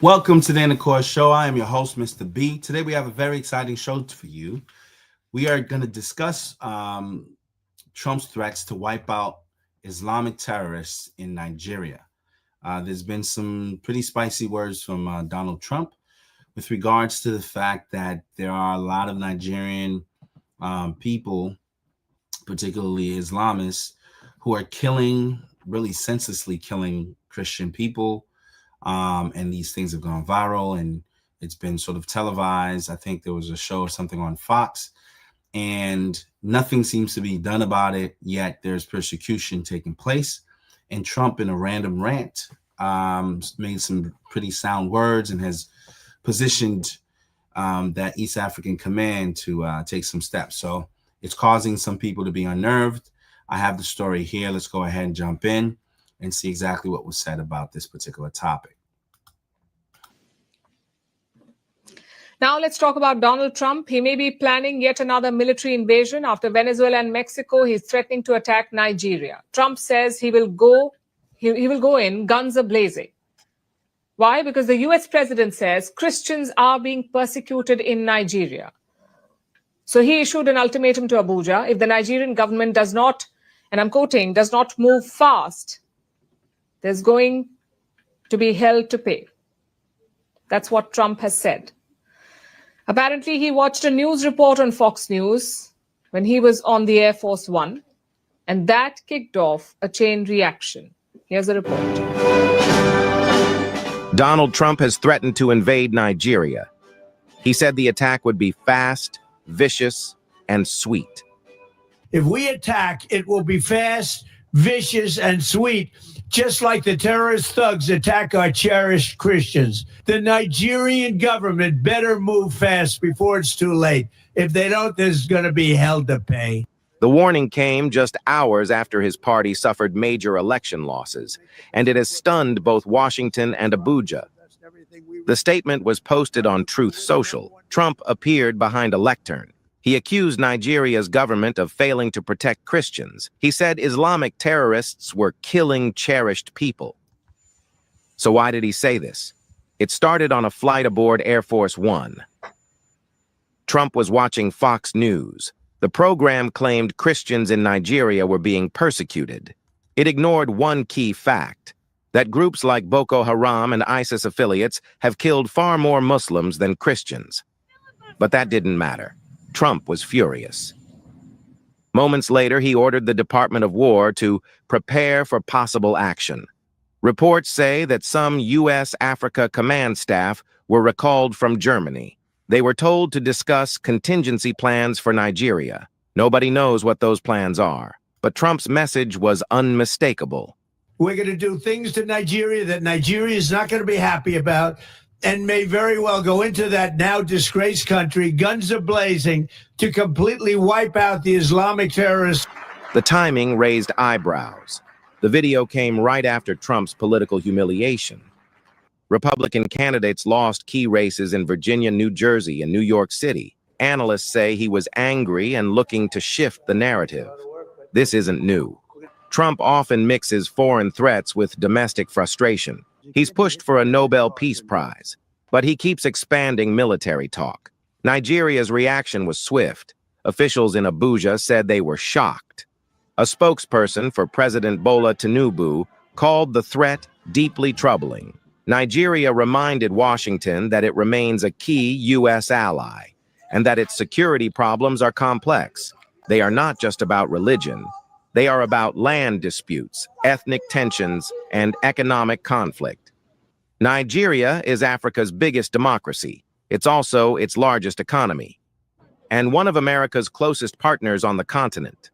Welcome to the Intercourse Show. I am your host, Mr. B. Today we have a very exciting show for you. We are going to discuss Trump's threats to wipe out Islamic terrorists in Nigeria. There's been some pretty spicy words from Donald Trump with regards to the fact that there are a lot of Nigerian people, particularly Islamists, who are really senselessly killing Christian people. And these things have gone viral and it's been sort of televised. I think there was a show or something on Fox and nothing seems to be done about it, yet there's persecution taking place. And Trump, in a random rant, made some pretty sound words and has positioned that East African Command to take some steps. So it's causing some people to be unnerved. I have the story here. Let's go ahead and jump in and see exactly what was said about this particular topic. Now let's talk about Donald Trump. He may be planning yet another military invasion. After Venezuela and Mexico, he's threatening to attack Nigeria. Trump says he will go in guns a-blazing. Why? Because the US president says Christians are being persecuted in Nigeria. So he issued an ultimatum to Abuja. If the Nigerian government does not, and I'm quoting, does not move fast, there's going to be hell to pay. That's what Trump has said. Apparently, he watched a news report on Fox News when he was on the Air Force One, and that kicked off a chain reaction. Here's a report. Donald Trump has threatened to invade Nigeria. He said the attack would be fast, vicious, and sweet. If we attack, it will be fast, vicious, and sweet, just like the terrorist thugs attack our cherished Christians. The Nigerian government better move fast before it's too late. If they don't, there's going to be hell to pay. The warning came just hours after his party suffered major election losses, and it has stunned both Washington and Abuja. The statement was posted on Truth Social. Trump appeared behind a lectern. He accused Nigeria's government of failing to protect Christians. He said Islamic terrorists were killing cherished people. So why did he say this? It started on a flight aboard Air Force One. Trump was watching Fox News. The program claimed Christians in Nigeria were being persecuted. It ignored one key fact, that groups like Boko Haram and ISIS affiliates have killed far more Muslims than Christians. But that didn't matter. Trump was furious. Moments later, he ordered the Department of War to prepare for possible action. Reports say that some U.S. Africa command staff were recalled from Germany. They were told to discuss contingency plans for Nigeria. Nobody knows what those plans are, but Trump's message was unmistakable. We're going to do things to Nigeria that Nigeria is not going to be happy about, and may very well go into that now disgraced country, guns a-blazing, to completely wipe out the Islamic terrorists. The timing raised eyebrows. The video came right after Trump's political humiliation. Republican candidates lost key races in Virginia, New Jersey, and New York City. Analysts say he was angry and looking to shift the narrative. This isn't new. Trump often mixes foreign threats with domestic frustration. He's pushed for a Nobel Peace Prize, but he keeps expanding military talk. Nigeria's reaction was swift. Officials in Abuja said they were shocked. A spokesperson for President Bola Tinubu called the threat deeply troubling. Nigeria reminded Washington that it remains a key U.S. ally and that its security problems are complex. They are not just about religion. They are about land disputes, ethnic tensions, and economic conflict. Nigeria is Africa's biggest democracy. It's also its largest economy, and one of America's closest partners on the continent.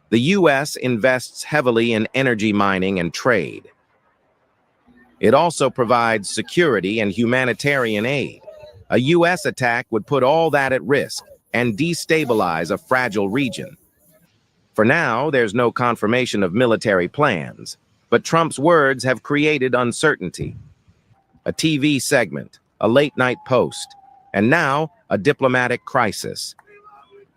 The U.S. invests heavily in energy mining and trade. It also provides security and humanitarian aid. A U.S. attack would put all that at risk and destabilize a fragile region. For now, there's no confirmation of military plans, but Trump's words have created uncertainty. A TV segment, a late-night post, and now a diplomatic crisis.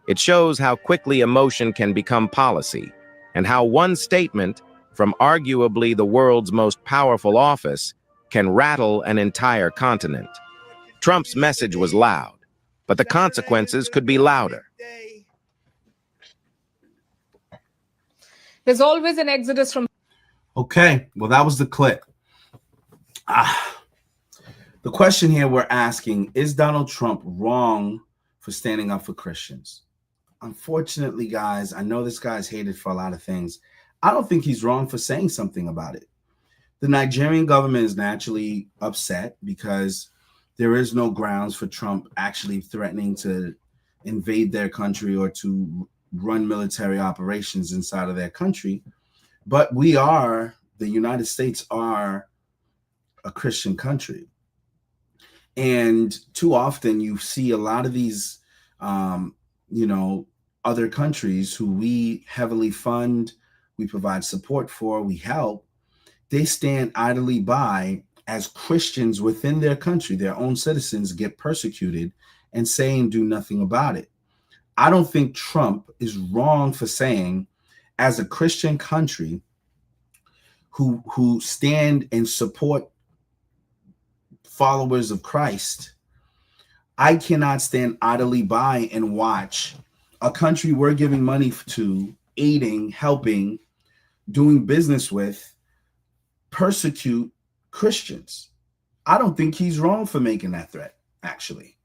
It shows how quickly emotion can become policy, and how one statement from arguably the world's most powerful office can rattle an entire continent. Trump's message was loud, but the consequences could be louder. There's always an exodus from. Okay, well, that was the clip. The question here we're asking, is Donald Trump wrong for standing up for Christians? Unfortunately, guys, I know this guy's hated for a lot of things. I don't think he's wrong for saying something about it. The Nigerian government is naturally upset because there is no grounds for Trump actually threatening to invade their country or to run military operations inside of their country. But the United States are a Christian country. And too often you see a lot of these, other countries who we heavily fund, we provide support for, we help, they stand idly by as Christians within their country, their own citizens, get persecuted and say and do nothing about it. I don't think Trump is wrong for saying, as a Christian country who stand and support followers of Christ, I cannot stand idly by and watch a country we're giving money to, aiding, helping, doing business with, persecute Christians. I don't think he's wrong for making that threat, actually.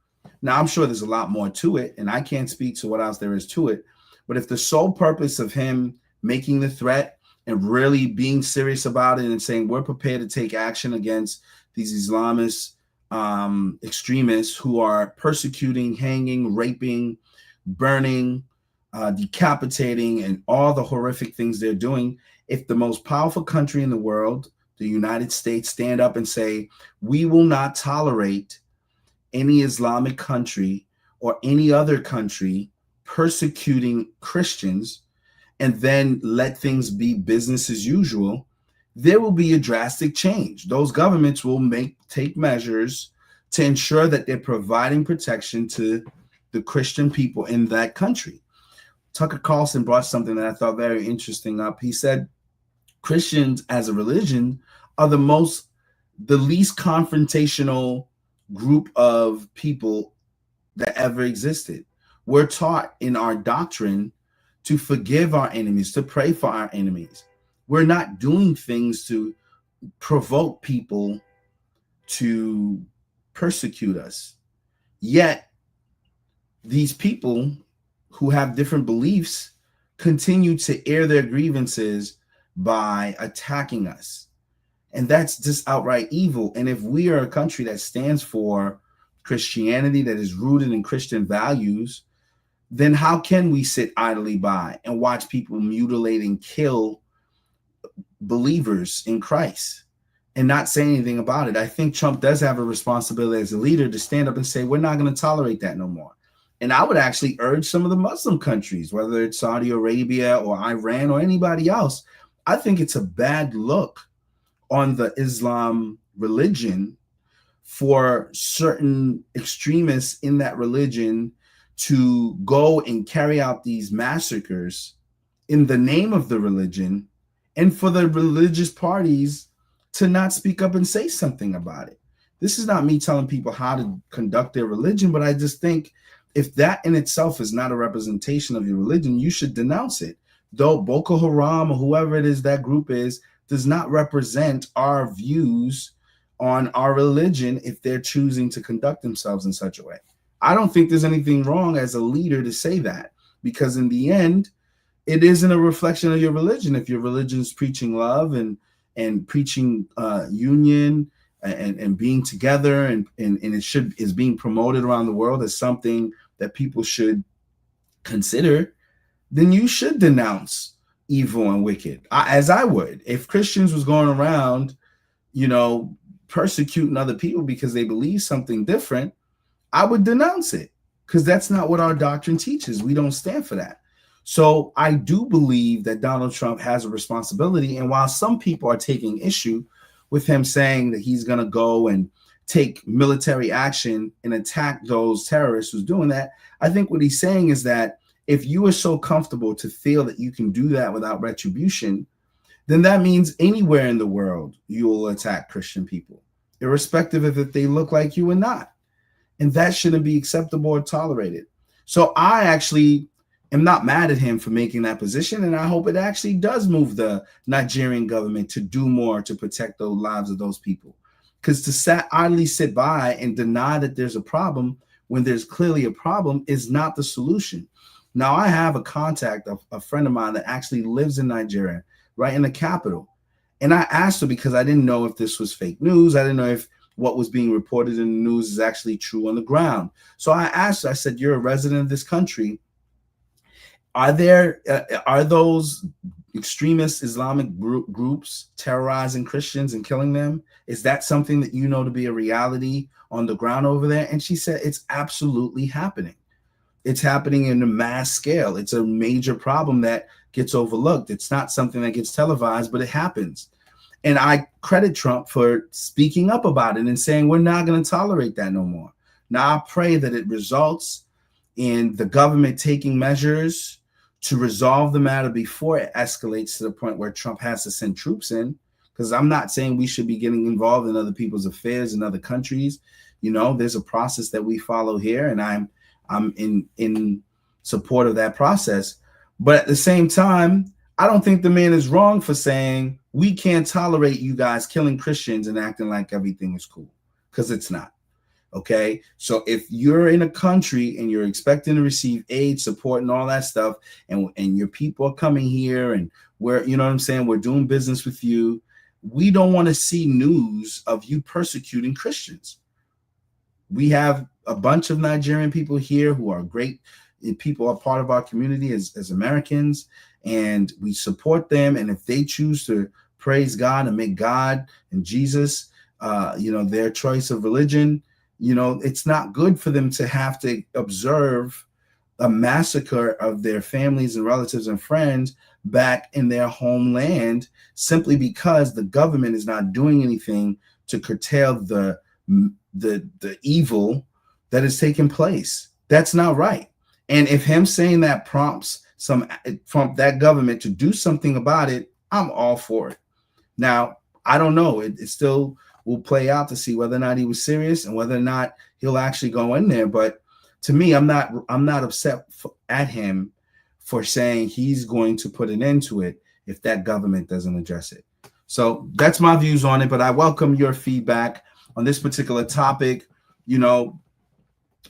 Now, I'm sure there's a lot more to it, and I can't speak to what else there is to it. But if the sole purpose of him making the threat and really being serious about it and saying we're prepared to take action against these Islamist extremists who are persecuting, hanging, raping, burning, decapitating, and all the horrific things they're doing, if the most powerful country in the world, the United States, stand up and say, we will not tolerate any Islamic country or any other country persecuting Christians, and then let things be business as usual, there will be a drastic change. Those governments will take measures to ensure that they're providing protection to the Christian people in that country. Tucker Carlson brought something that I thought very interesting up. He said Christians as a religion are the least confrontational group of people that ever existed. We're taught in our doctrine to forgive our enemies, to pray for our enemies. We're not doing things to provoke people to persecute us. Yet, these people who have different beliefs continue to air their grievances by attacking us. And that's just outright evil. And if we are a country that stands for Christianity, that is rooted in Christian values, then how can we sit idly by and watch people mutilate and kill believers in Christ and not say anything about it? I think Trump does have a responsibility as a leader to stand up and say, we're not going to tolerate that no more. And I would actually urge some of the Muslim countries, whether it's Saudi Arabia or Iran or anybody else, I think it's a bad look on the Islam religion for certain extremists in that religion to go and carry out these massacres in the name of the religion, and for the religious parties to not speak up and say something about it. This is not me telling people how to conduct their religion, but I just think if that in itself is not a representation of your religion, you should denounce it. Though Boko Haram or whoever it is that group is, does not represent our views on our religion if they're choosing to conduct themselves in such a way. I don't think there's anything wrong as a leader to say that, because in the end, it isn't a reflection of your religion. If your religion is preaching love and preaching union and being together and it is being promoted around the world as something that people should consider, then you should denounce evil and wicked, as I would. If Christians was going around, persecuting other people because they believe something different, I would denounce it, because that's not what our doctrine teaches. We don't stand for that. So I do believe that Donald Trump has a responsibility. And while some people are taking issue with him saying that he's going to go and take military action and attack those terrorists who's doing that, I think what he's saying is that if you are so comfortable to feel that you can do that without retribution, then that means anywhere in the world you will attack Christian people. irrespective of if they look like you or not. And that shouldn't be acceptable or tolerated. So I actually am not mad at him for making that position, and I hope it actually does move the Nigerian government to do more to protect the lives of those people. Because to idly sit by and deny that there's a problem when there's clearly a problem is not the solution. Now, I have a contact, a friend of mine that actually lives in Nigeria, right in the capital. And I asked her because I didn't know if this was fake news. I didn't know if what was being reported in the news is actually true on the ground. So I asked her, I said, you're a resident of this country. Are those extremist Islamic groups terrorizing Christians and killing them? Is that something that you know to be a reality on the ground over there? And she said, it's absolutely happening. It's happening in a mass scale. It's a major problem that gets overlooked. It's not something that gets televised, but it happens. And I credit Trump for speaking up about it and saying, we're not going to tolerate that no more. Now, I pray that it results in the government taking measures to resolve the matter before it escalates to the point where Trump has to send troops in. Because I'm not saying we should be getting involved in other people's affairs in other countries. You know, there's a process that we follow here, and I'm in support of that process. But at the same time, I don't think the man is wrong for saying we can't tolerate you guys killing Christians and acting like everything is cool, because it's not. Okay, so if you're in a country and you're expecting to receive aid, support, and all that stuff, and your people are coming here and we're, you know what I'm saying, we're doing business with you, we don't want to see news of you persecuting Christians. We have a bunch of Nigerian people here who are great people, are part of our community as Americans, and we support them. And if they choose to praise God and make God and Jesus, their choice of religion, it's not good for them to have to observe a massacre of their families and relatives and friends back in their homeland simply because the government is not doing anything to curtail the evil that is taking place. That's not right. And if him saying that prompts that government to do something about it, I'm all for it. Now, I don't know. It still will play out to see whether or not he was serious and whether or not he'll actually go in there. But to me, I'm not upset at him for saying he's going to put an end to it if that government doesn't address it. So that's my views on it. But I welcome your feedback on this particular topic,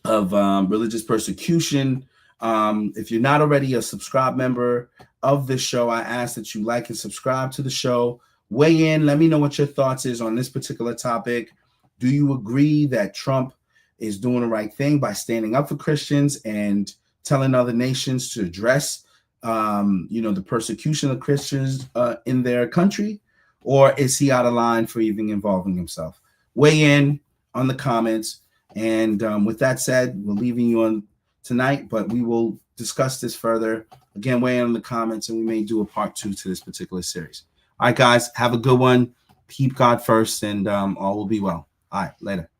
of religious persecution. If you're not already a subscribed member of this show, I ask that you like and subscribe to the show. Weigh in. Let me know what your thoughts is on this particular topic. Do you agree that Trump is doing the right thing by standing up for Christians and telling other nations to address, the persecution of Christians in their country? Or is he out of line for even involving himself? Weigh in on the comments. And with that said, we're leaving you on tonight, but we will discuss this further. Again, weigh in on the comments, and we may do a part 2 to this particular series. All right, guys, have a good one. Keep God first, and all will be well. All right, later.